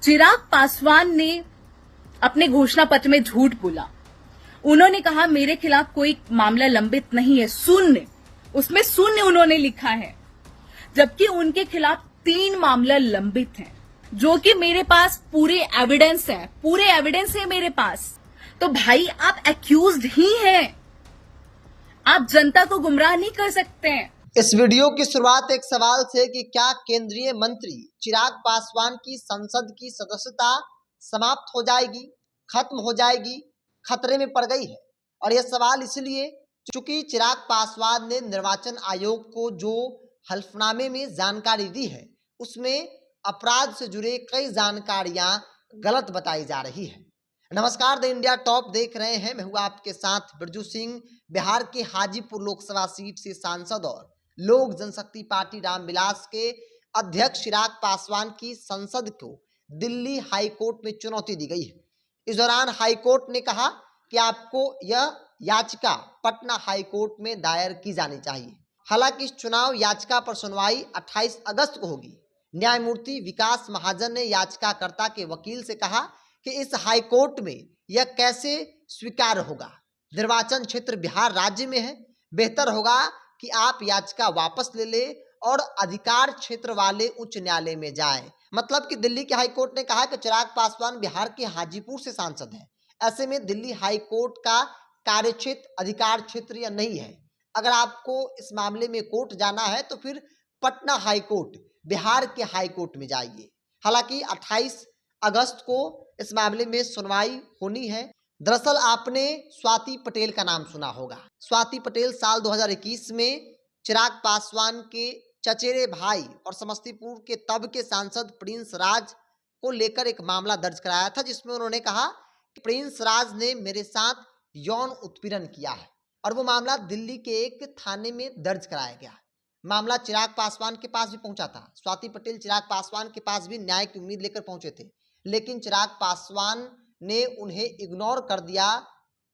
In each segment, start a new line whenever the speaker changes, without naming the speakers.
चिराग पासवान ने अपने घोषणा पत्र में झूठ बोला। उन्होंने कहा मेरे खिलाफ कोई मामला लंबित नहीं है, शून्य, उसमें शून्य उन्होंने लिखा है, जबकि उनके खिलाफ 3 मामला लंबित हैं, जो कि मेरे पास पूरे एविडेंस है मेरे पास। तो भाई आप एक्यूज्ड ही हैं, आप जनता को गुमराह नहीं कर सकते हैं।
इस वीडियो की शुरुआत एक सवाल से कि क्या केंद्रीय मंत्री चिराग पासवान की संसद की सदस्यता समाप्त हो जाएगी, खत्म हो जाएगी, खतरे में पड़ गई है। और यह सवाल इसलिए चूंकि चिराग पासवान ने निर्वाचन आयोग को जो हल्फनामे में जानकारी दी है उसमें अपराध से जुड़े कई जानकारियां गलत बताई जा रही है। नमस्कार, द इंडिया टॉप देख रहे हैं। मैं हूं आपके साथ बिरजू सिंह। बिहार के हाजीपुर लोकसभा सीट से सांसद और लोक जनशक्ति पार्टी रामविलास के अध्यक्ष चिराग पासवान की संसद को दिल्ली हाई कोर्ट में चुनौती दी गई है। इस दौरान हाई कोर्ट ने कहा कि आपको यह याचिका पटना हाई कोर्ट में दायर की जानी चाहिए। हालांकि इस चुनाव याचिका पर सुनवाई 28 अगस्त को होगी। न्यायमूर्ति विकास महाजन ने याचिकाकर्ता के वकील से कहा कि इस हाई कोर्ट में यह कैसे स्वीकार होगा। निर्वाचन क्षेत्र बिहार राज्य में है, बेहतर होगा कि आप याचिका वापस ले ले और अधिकार क्षेत्र वाले उच्च न्यायालय में जाए। मतलब कि दिल्ली के हाई कोर्ट ने कहा कि चिराग पासवान बिहार के हाजीपुर से सांसद हैं। ऐसे में दिल्ली हाई कोर्ट का कार्यक्षेत्र, अधिकार क्षेत्र या नहीं है। अगर आपको इस मामले में कोर्ट जाना है तो फिर पटना हाई कोर्ट, बिहार के हाई कोर्ट में जाइए। हालांकि 28 अगस्त को इस मामले में सुनवाई होनी है। दरअसल आपने स्वाति पटेल का नाम सुना होगा। स्वाति पटेल साल 2021 में चिराग पासवान के चचेरे भाई और समस्तीपुर के तब के सांसद प्रिंस राज को लेकर एक मामला दर्ज कराया था, जिसमें उन्होंने कहा कि प्रिंस राज ने मेरे साथ यौन उत्पीड़न किया है और वो मामला दिल्ली के एक थाने में दर्ज कराया गया। मामला चिराग पासवान के पास भी पहुंचा था। स्वाति पटेल चिराग पासवान के पास भी न्याय की उम्मीद लेकर पहुंचे थे, लेकिन चिराग पासवान ने उन्हें इग्नोर कर दिया,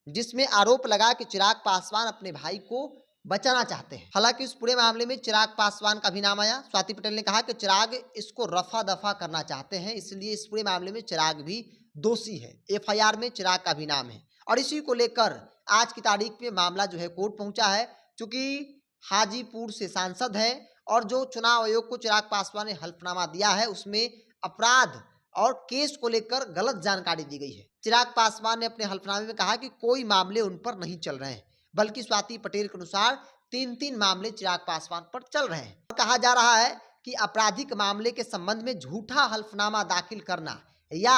जिसमें आरोप लगा कि चिराग पासवान अपने भाई को बचाना चाहते हैं। हालांकि इस पूरे मामले में चिराग पासवान का भी नाम आया। स्वाति पटेल ने कहा कि चिराग इसको रफा दफा करना चाहते हैं, इसलिए इस पूरे मामले में चिराग भी दोषी है। एफआईआर में चिराग का भी नाम है और इसी को लेकर आज की तारीख में मामला जो है कोर्ट पहुंचा है। चूंकि हाजीपुर से सांसद है और जो चुनाव आयोग को चिराग पासवान ने हल्फनामा दिया है उसमें अपराध और केस को लेकर गलत जानकारी दी गई है। चिराग पासवान ने अपने हल्फनामे में कहा कि कोई मामले उन पर नहीं चल रहे हैं, बल्कि स्वाति पटेल के अनुसार 3 मामले चिराग पासवान पर चल रहे हैं। कहा जा रहा है कि आपराधिक मामले के संबंध में झूठा हल्फनामा दाखिल करना या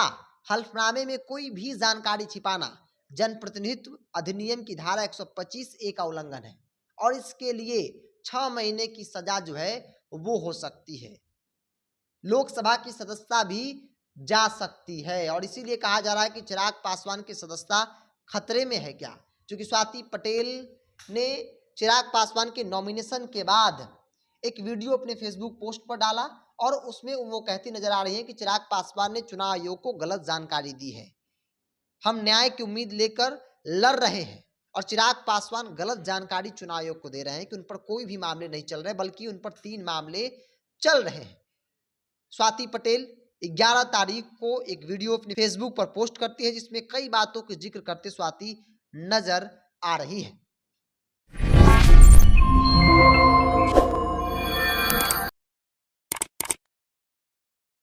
हल्फनामे में कोई भी जानकारी छिपाना जनप्रतिनिधित्व अधिनियम की धारा 125A का उल्लंघन है और इसके लिए 6 महीने की सजा जो है वो हो सकती है। लोकसभा की सदस्यता भी जा सकती है और इसीलिए कहा जा रहा है कि चिराग पासवान की सदस्यता खतरे में है क्या, क्योंकि स्वाति पटेल ने चिराग पासवान के नॉमिनेशन के बाद एक वीडियो अपने फेसबुक पोस्ट पर डाला और उसमें वो कहती नजर आ रही है कि चिराग पासवान ने चुनाव आयोग को गलत जानकारी दी है, हम न्याय की उम्मीद लेकर लड़ रहे हैं और चिराग पासवान गलत जानकारी चुनाव आयोग को दे रहे हैं कि उन पर कोई भी मामले नहीं चल रहे, बल्कि उन पर 3 मामले चल रहे हैं। स्वाति पटेल 11 तारीख को एक वीडियो अपने फेसबुक पर पोस्ट करती है, जिसमें कई बातों का जिक्र करते स्वाति नजर आ रही है।